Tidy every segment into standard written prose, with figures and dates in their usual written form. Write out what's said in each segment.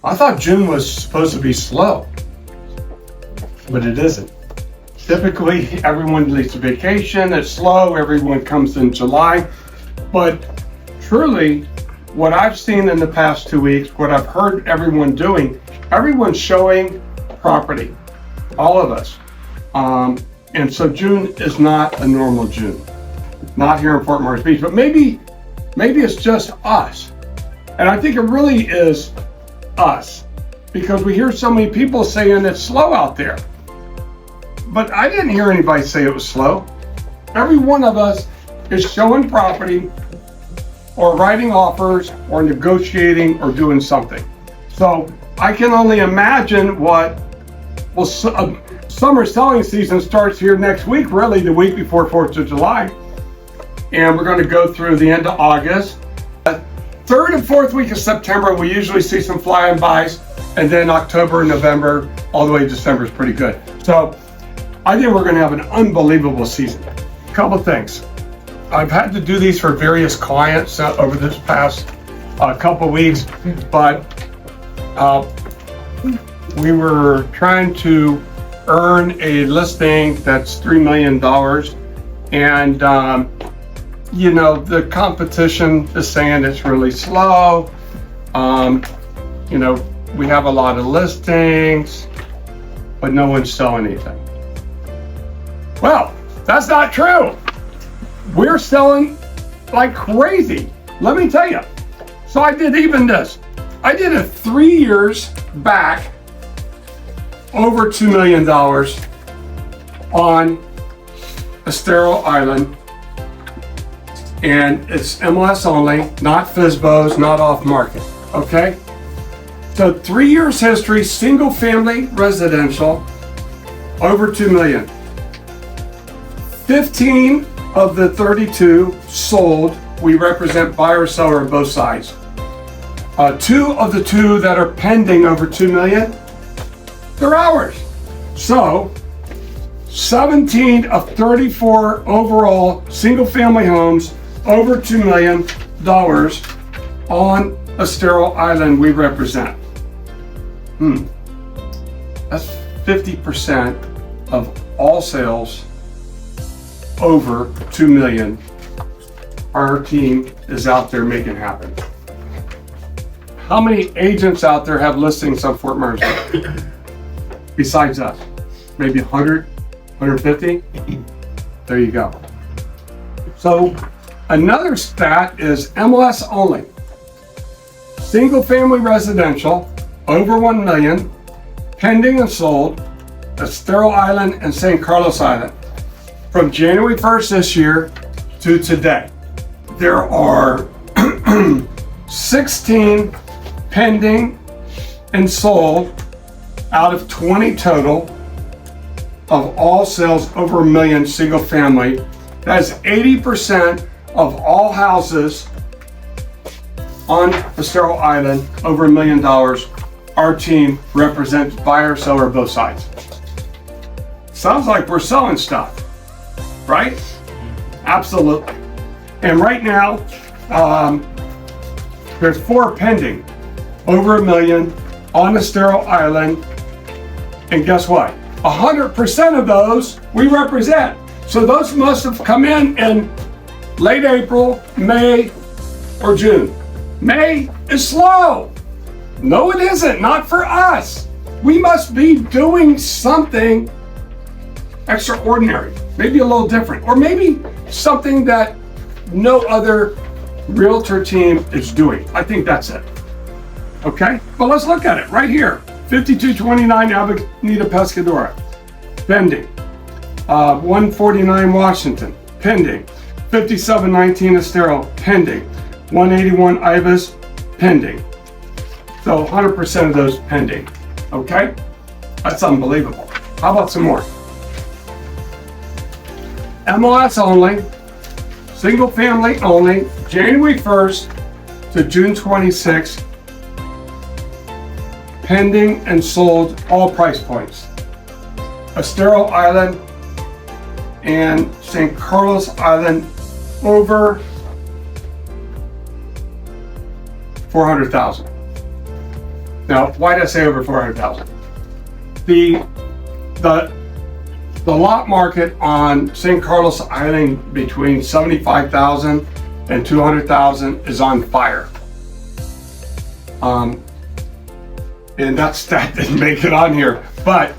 I thought June was supposed to be slow, but it isn't. Typically, everyone leaves a vacation, it's slow, everyone comes in July. But truly, what I've seen in the past 2 weeks, what I've heard everyone doing, everyone's showing property, all of us. And so June is not a normal June, not here in Fort Myers Beach, but maybe it's just us. And I think it really is us, because we hear so many people saying it's slow out there. But I didn't hear anybody say it was slow. Every one of us is showing property or writing offers or negotiating or doing something. So I can only imagine summer selling season starts here next week, really the week before 4th of July. And we're going to go through the end of August. Third and fourth week of September, we usually see some flying bys. And then October and November, all the way to December is pretty good. So I think we're going to have an unbelievable season. A couple things. I've had to do these for various clients over this past couple weeks, but we were trying to earn a listing that's $3 million. And, the competition is saying it's really slow. We have a lot of listings, but no one's selling anything. Well, that's not true. We're selling like crazy. Let me tell you. So I did even this. I did it 3 years back, over $2 million on Estero Island. And it's MLS only, not FSBOs, not off market, okay? So 3 years history, single family residential, over 2 million. 15 of the 32 sold. We represent buyer, seller on both sides. 2 of the 2 that are pending over 2 million, they're ours. So 17 of 34 overall single family homes over $2 million on Estero Island we represent. That's 50% of all sales over 2 million. Our team is out there making happen. How many agents out there have listings on Fort Myers besides us? Maybe 100, 150? There you go. So another stat is MLS only. Single family residential over 1 million, pending and sold, Estero Island and St. Carlos Island. From January 1st this year to today, there are 16 pending and sold out of 20 total of all sales over $1 million single family. That's 80% of all houses on Estero Island over $1 million. Our team represents buyer, seller, both sides. Sounds like we're selling stuff, right? Absolutely. And right now, there's 4 pending over $1 million on Estero Island. And guess what? 100% of those we represent. So those must have come in late April, May, or June. May is slow. No, it isn't. Not for us. We must be doing something extraordinary, maybe a little different, or maybe something that no other realtor team is doing. I think that's it. Okay, but let's look at it right here. 5229 Avenida Pescadora, pending. 149 Washington, pending. 5719 Estero, pending. 181 Ibis, pending. So 100% of those pending. Okay, that's unbelievable. How about some more? MLS only, single family only, January 1st to June 26th, pending and sold, all price points. Estero Island and St. Carlos Island over 400,000. Now, why did I say over 400,000? The lot market on San Carlos Island between 75,000 and 200,000 is on fire. And that didn't make it on here, but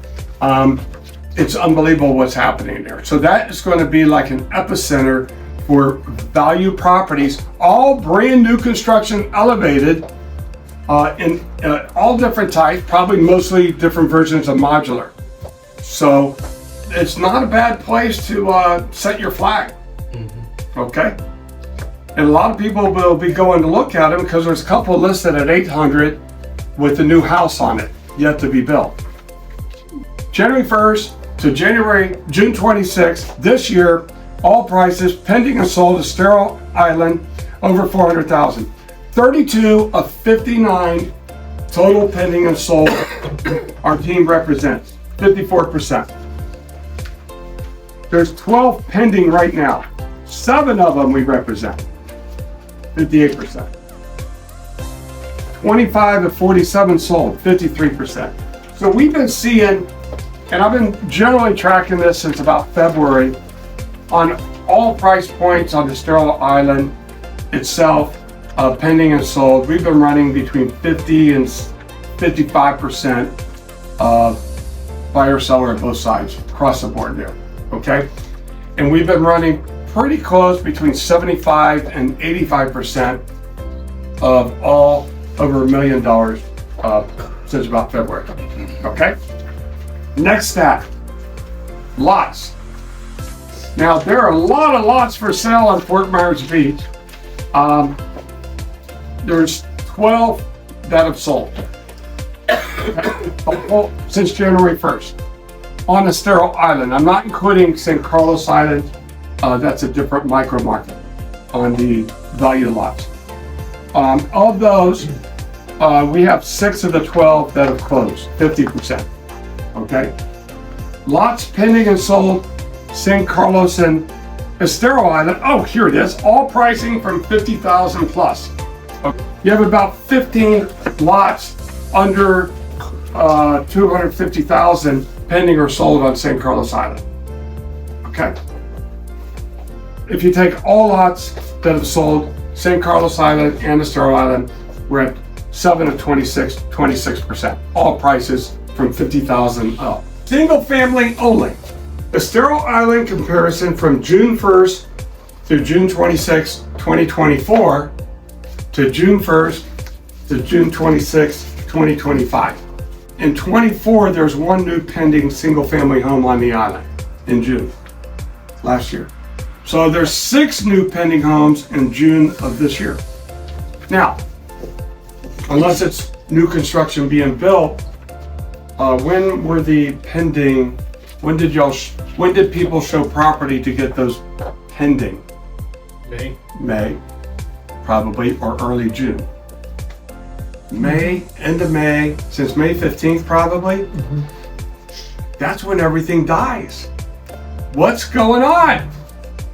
it's unbelievable what's happening there. So that is going to be like an epicenter for value properties, all brand new construction, elevated, in all different types, probably mostly different versions of modular. So it's not a bad place to set your flag. Okay? And a lot of people will be going to look at them because there's a couple listed at 800 with the new house on it, yet to be built. January 1st to June 26th this year, all prices pending and sold Estero Island over 400,000. 32 of 59 total pending and sold our team represents, 54%. There's 12 pending right now. 7 of them we represent, 58%. 25 of 47 sold, 53%. So we've been seeing, and I've been generally tracking this since about February, on all price points on the Estero Island itself, pending and sold, we've been running between 50 and 55% of buyer seller on both sides, across the board there, okay? And we've been running pretty close between 75 and 85% of all over $1 million since about February, okay? Next stat, lots. Now there are a lot of lots for sale on Fort Myers Beach. There's 12 that have sold since January 1st on Estero Island. I'm not including San Carlos Island. That's a different micro market on the value lots. Of those, we have 6 of the 12 that have closed, 50%. Okay. Lots pending and sold, San Carlos and Estero Island. Oh, here it is. All pricing from 50,000 plus. Okay. You have about 15 lots under 250,000 pending or sold on San Carlos Island. Okay. If you take all lots that have sold, San Carlos Island and Estero Island, we're at 7 of 26%. All prices from 50,000 up. Single family only. Estero Island comparison from June 1st to June 26, 2024 to June 1st to June 26, 2025. In 24, there's 1 new pending single family home on the island in June last year. So there's 6 new pending homes in June of this year. Now, unless it's new construction being built, when were the pending? When did people show property to get those pending? May, probably, or early June. May, end of May, since May 15th probably. That's when everything dies. What's going on?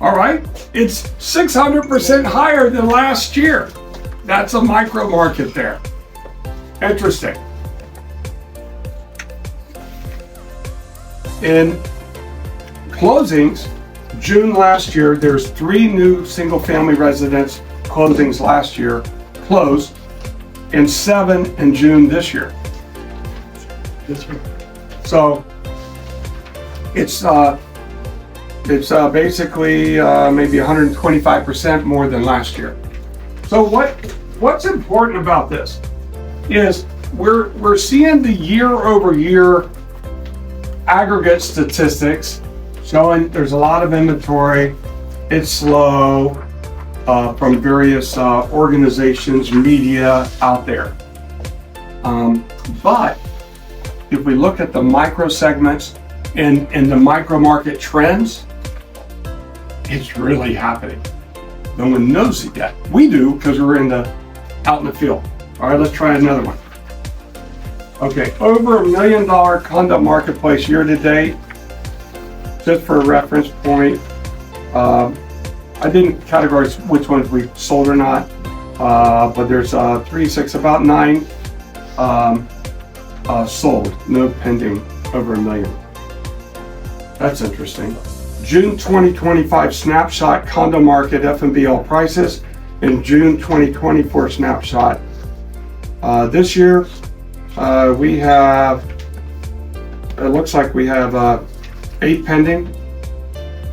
All right, it's 600% higher than last year. That's a micro market there. Interesting. In closings, June last year, there's 3 new single family residence closings last year closed, and 7 in June this year. So it's basically maybe 125% more than last year. So what's important about this is we're seeing the year-over-year aggregate statistics showing there's a lot of inventory. It's slow from various organizations, media out there. But if we look at the micro segments and the micro market trends, it's really happening. No one knows it yet. We do because we're out in the field. All right, let's try another one. Okay, over $1 million condo marketplace year to date. Just for a reference point, I didn't categorize which ones we sold or not, but there's 3, 6, about 9 sold, no pending over $1 million. That's interesting. June 2025 snapshot condo market FMBL prices and June 2024 snapshot. This year we have, it looks like we have 8 pending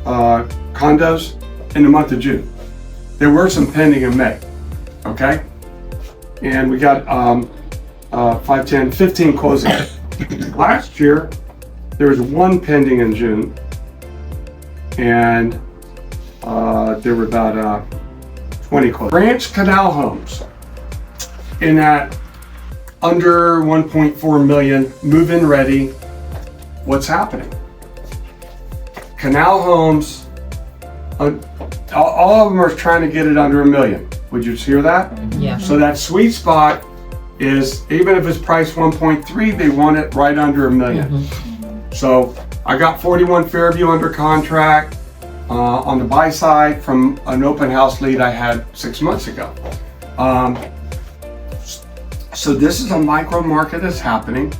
condos in the month of June. There were some pending in May, okay? And we got 5, 10, 15 closings. Last year, there was 1 pending in June, and there were about 20 closings. Branch Canal homes in that under 1.4 million, move-in ready. What's happening? Canal homes, all of them are trying to get it under $1 million. Would you hear that? Yeah. So that sweet spot is, even if it's priced 1.3, they want it right under $1 million. So I got 41 Fairview under contract on the buy side from an open house lead I had 6 months ago. So this is a micro market that's happening.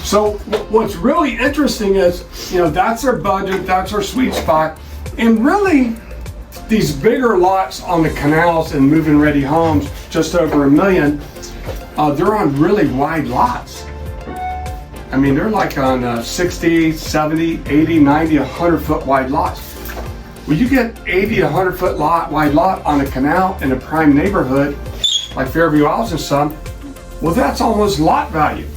So what's really interesting is, that's their budget, that's their sweet spot. And really, these bigger lots on the canals and move-in ready homes, just over $1 million, they're on really wide lots. I mean, they're like on 60, 70, 80, 90, 100 foot wide lots. When you get 80 to 100 foot wide lot on a canal in a prime neighborhood, like Fairview Isles and some, well, that's almost lot value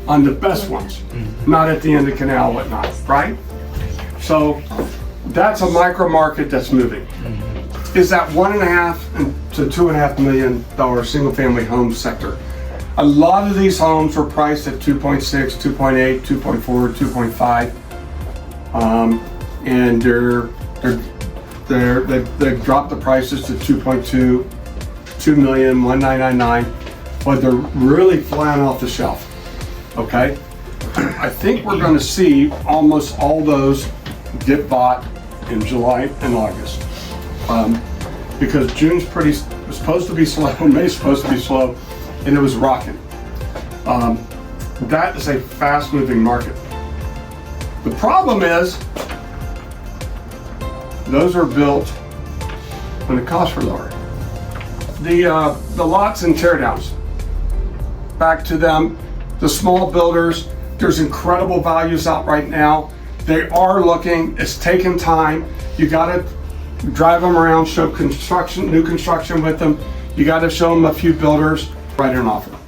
on the best ones, not at the end of the canal, whatnot, right? So that's a micro market that's moving. Is that $1.5 to $2.5 million single family home sector? A lot of these homes were priced at 2.6, 2.8, 2.4, 2.5, and they've dropped the prices to 2.2, 2 million, 1,999, but they're really flying off the shelf. Okay, I think we're going to see almost all those get bought in July and August, because June's was supposed to be slow, May's supposed to be slow, and it was rocking. That is a fast-moving market. The problem is, those are built when the costs were lower. The lots and teardowns, back to them. The small builders, there's incredible values out right now. They are looking, it's taking time. You gotta drive them around, show new construction with them. You gotta show them a few builders, write an offer.